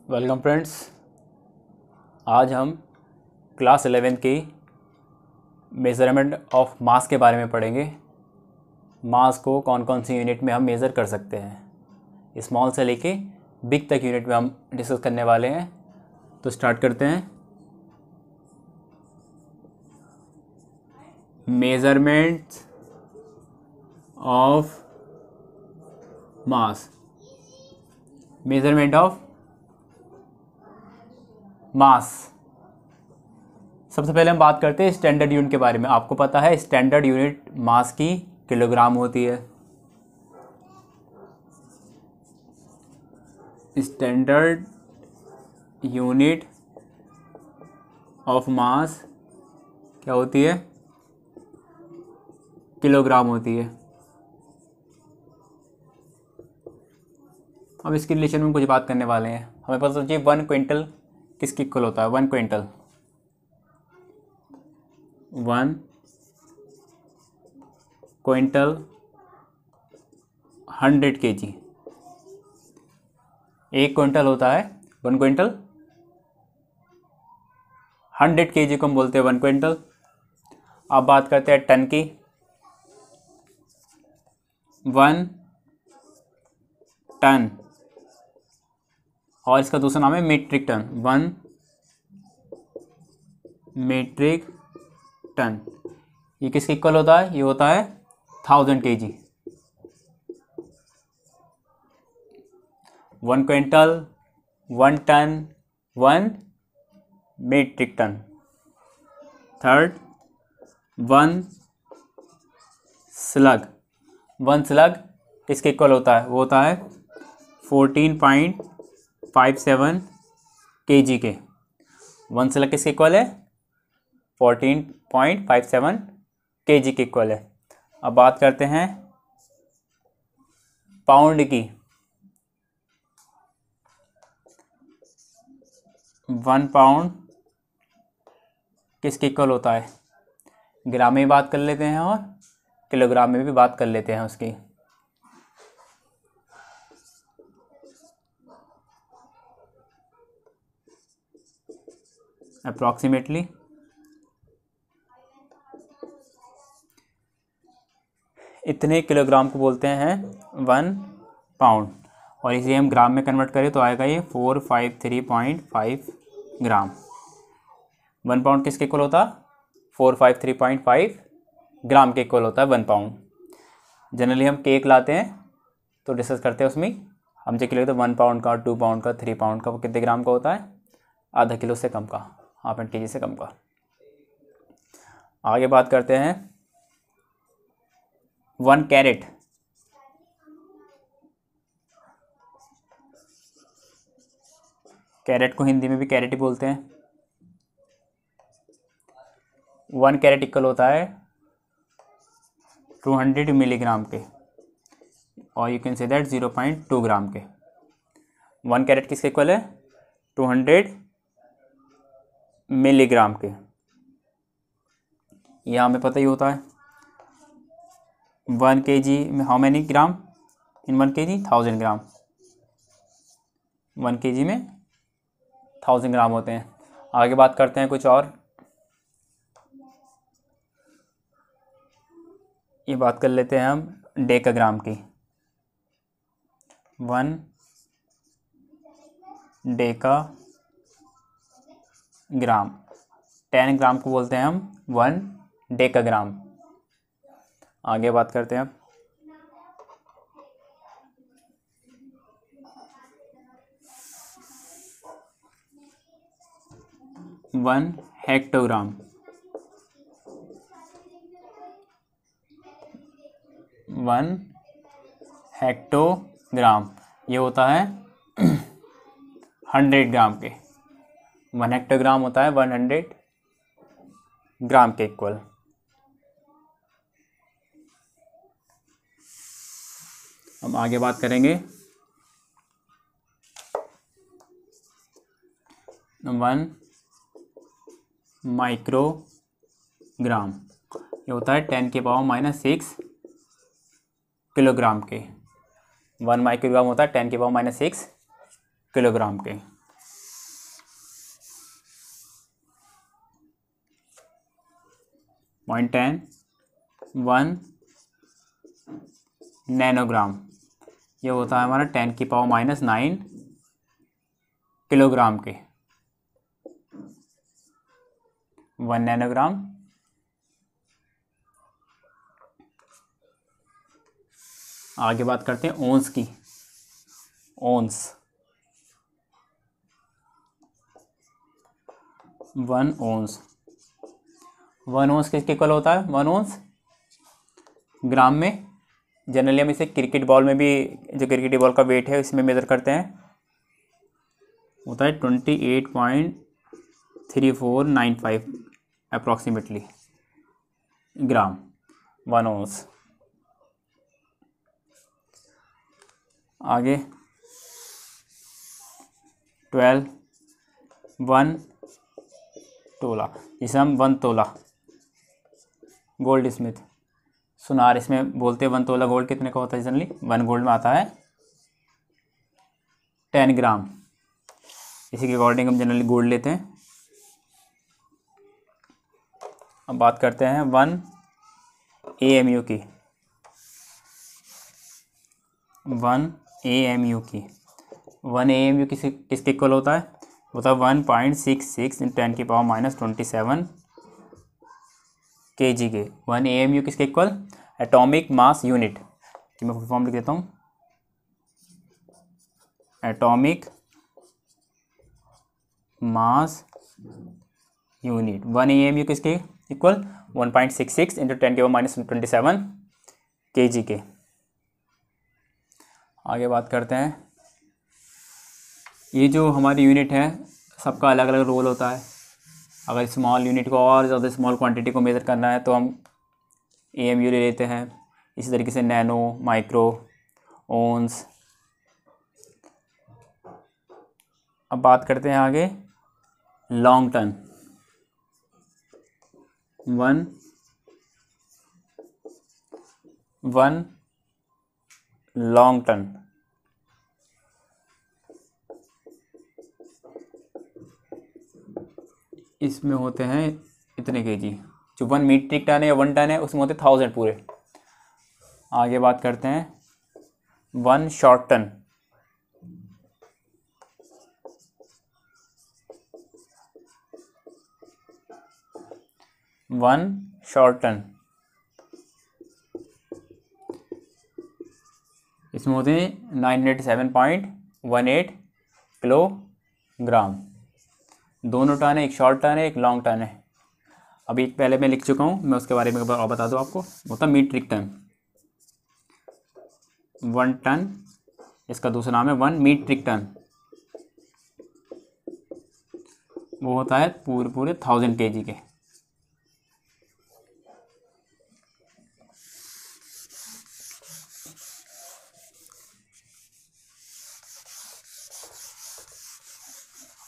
Welcome friends. आज हम class 11 की मेज़रमेंट ऑफ मास के बारे में पढ़ेंगे। मास को कौन कौन सी यूनिट में हम मेज़र कर सकते हैं, स्मॉल से लेके बिग तक यूनिट में हम डिस्कस करने वाले हैं। तो स्टार्ट करते हैं। Measurement of mass. Measurement of mass. सबसे पहले हम बात करते हैं स्टैंडर्ड यूनिट के बारे में। आपको पता है स्टैंडर्ड यूनिट मास की किलोग्राम होती है। स्टैंडर्ड यूनिट ऑफ मास क्या होती है? किलोग्राम होती है। अब इसके रिलेशन में कुछ बात करने वाले हैं। हमें पता चाहिए 1 क्विंटल किसके इक्वल होता है। 1 क्विंटल 1 क्विंटल 100 kg। 1 क्विंटल होता है 1 क्विंटल। 100 kg को हम बोलते हैं 1 क्विंटल। अब बात करते हैं टन की। 1 टन, और इसका दूसरा नाम है मीट्रिक टन। 1 metric ton. ये किसके इक्वल होता है? ये होता है 1000 kg। 1 quintal 1 ton 1 metric ton. Third 1 slug. 1 slug किसके इक्वल होता है? वो होता है 14.57 kg के। 1 स्लग किसके इक्वल है? 14.57 kg के इक्वल है। अब बात करते हैं पाउंड की। 1 पाउंड किसके इक्वल होता है? ग्राम में बात कर लेते हैं और किलोग्राम में भी बात कर लेते हैं उसकी। अप्रॉक्सीमेटली इतने किलोग्राम को बोलते हैं 1 पाउंड, और इसे हम ग्राम में कन्वर्ट करें तो आएगा ये 453.5 ग्राम। 1 पाउंड किसके इक्वल होता? 453.5 ग्राम के इक्वल होता है 1 पाउंड। जनरली हम केक लाते हैं तो डिस्कस करते हैं उसमें हम जो किलो तो 1 पाउंड का, 2 पाउंड का, 3 पाउंड का, वो कितने ग्राम का होता है? आधा किलो से कम का, हाफ एंड केजी से कम का। आगे बात करते हैं 1 कैरेट। कैरेट को हिंदी में भी कैरेट ही बोलते हैं। 1 कैरेट इक्वल होता है 200 मिलीग्राम के, और यू कैन से दैट 0.2 ग्राम के। 1 कैरेट किसके इक्वल है? 200 मिलीग्राम के। यह हमें पता ही होता है 1 kg में how many gram? In 1 kg 1000 gram. 1 kg में 1000 ग्राम होते हैं। आगे बात करते हैं कुछ और। ये बात कर लेते हैं हम डेकाग्राम की। 1 डेकाग्राम। 10 ग्राम को बोलते हैं हम 1 डेकाग्राम। आगे बात करते हैं अब 1 हेक्टोग्राम। 1 हेक्टोग्राम ये होता है 100 ग्राम के। 1 हेक्टोग्राम होता है 100 ग्राम के इक्वल। अब आगे बात करेंगे 1 माइक्रोग्राम। ये होता है 10⁻⁻6 किलोग्राम के। 1 माइक्रोग्राम होता है 10⁻⁻6 किलोग्राम के। 0.10 1 नैनोग्राम, ये होता है हमारा 10⁻⁹ किलोग्राम के 1 नैनोग्राम। आगे बात करते हैं ओंस की। ओंस 1 ओंस, 1 ओंस किसके इक्वल होता है? 1 ओंस ग्राम में, जनरली हम इसे क्रिकेट बॉल में भी, जो क्रिकेट बॉल का वेट है इसमें मेज़र करते हैं, होता है 28.3495 अप्रॉक्सीमेटली ग्राम 1 ओंस। आगे 12 1 तोला, जिसे हम 1 तोला गोल्ड स्मिथ सुनार, इसमें बोलते हैं 1 तोला गोल्ड कितने का होता है? जनरली 1 गोल्ड में आता है 10 ग्राम। इसी के अकॉर्डिंग हम जनरली गोल्ड लेते हैं। अब बात करते हैं 1 AMU की। 1 AMU की, 1 AMU किसके इक्वल होता है? होता है 1.66 × 10⁻⁻27 kg के। 1 AMU किसके इक्वल? एटॉमिक मास यूनिट की मैं फुल फॉर्म लिख देता हूँ, एटॉमिक मास यूनिट। 1 AMU किसके इक्वल? 1.66 × 10⁻⁻27 kg के। आगे बात करते हैं, ये जो हमारी यूनिट है सबका अलग अलग रोल होता है। अगर स्मॉल यूनिट को और ज़्यादा स्मॉल क्वांटिटी को मेज़र करना है तो हम AMU ले लेते हैं। इसी तरीके से नैनो, माइक्रो, ओंस। अब बात करते हैं आगे लॉन्ग टन। 1 लॉन्ग टन, इसमें होते हैं इतने kg। जो 1 मीट्रिक टन है या 1 टन है उसमें होते 1000 पूरे। आगे बात करते हैं 1 शॉर्ट टन। 1 शॉर्ट टन, इसमें होते हैं 987.18 किलोग्राम। दोनों टन है, एक शॉर्ट टन है, एक लॉन्ग टन है। अभी पहले मैं लिख चुका हूँ, मैं उसके बारे में और बता दूँ आपको। होता मीट्रिक टन, 1 टन, इसका दूसरा नाम है 1 मीट्रिक टन। वो होता है पूरे 1000 kg के।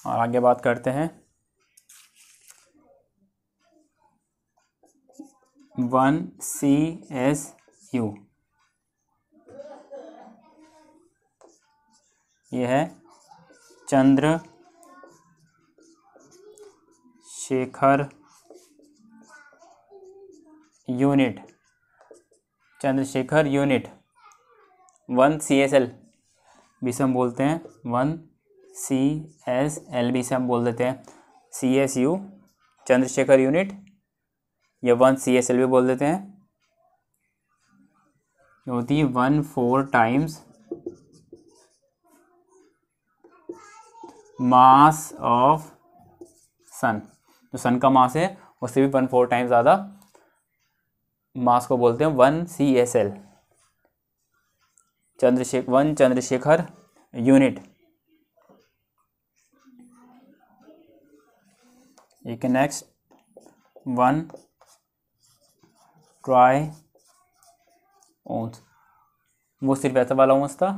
और आगे बात करते हैं 1 CSU। यह है Chandrashekhar unit. Chandrashekhar unit 1 CSL भी से हम बोलते हैं, 1 CSL भी से हम बोल देते हैं। CSU चंद्रशेखर यूनिट या 1 CSL भी बोल देते हैं। ये होती है 1/4 टाइम्स मास ऑफ सन। जो सन का मास है उससे भी 1/4 टाइम्स ज़्यादा मास को बोलते हैं 1 CSL। 1 चंद्रशेखर यूनिट। एक नेक्स्ट 1 ट्राई ओंस, वो सिर्फ ऐसा वाला ओंस था।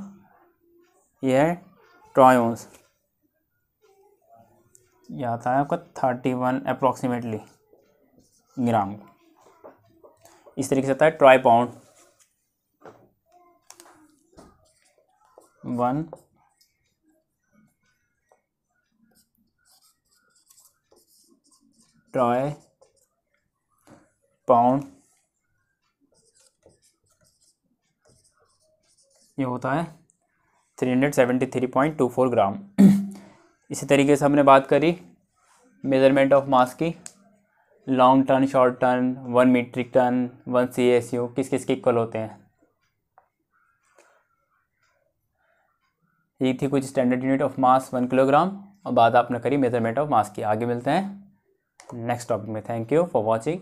यह है ट्राई ओंस, यह आता है आपका 31 अप्रॉक्सीमेटली ग्राम। इस तरीके से आता है ट्राई पाउंड। 1 ट्राई पाउंड ये होता है 373.24 ग्राम। इसी तरीके से हमने बात करी मेजरमेंट ऑफ मास की, long ton, short ton, 1 metric ton, 1 CSU किस किस के इक्वल होते हैं। ये थी कुछ standard unit of mass 1 kilogram, और बाद आपने करी मेजरमेंट ऑफ मास की। आगे मिलते हैं नेक्स्ट टॉपिक में। Thank you for watching.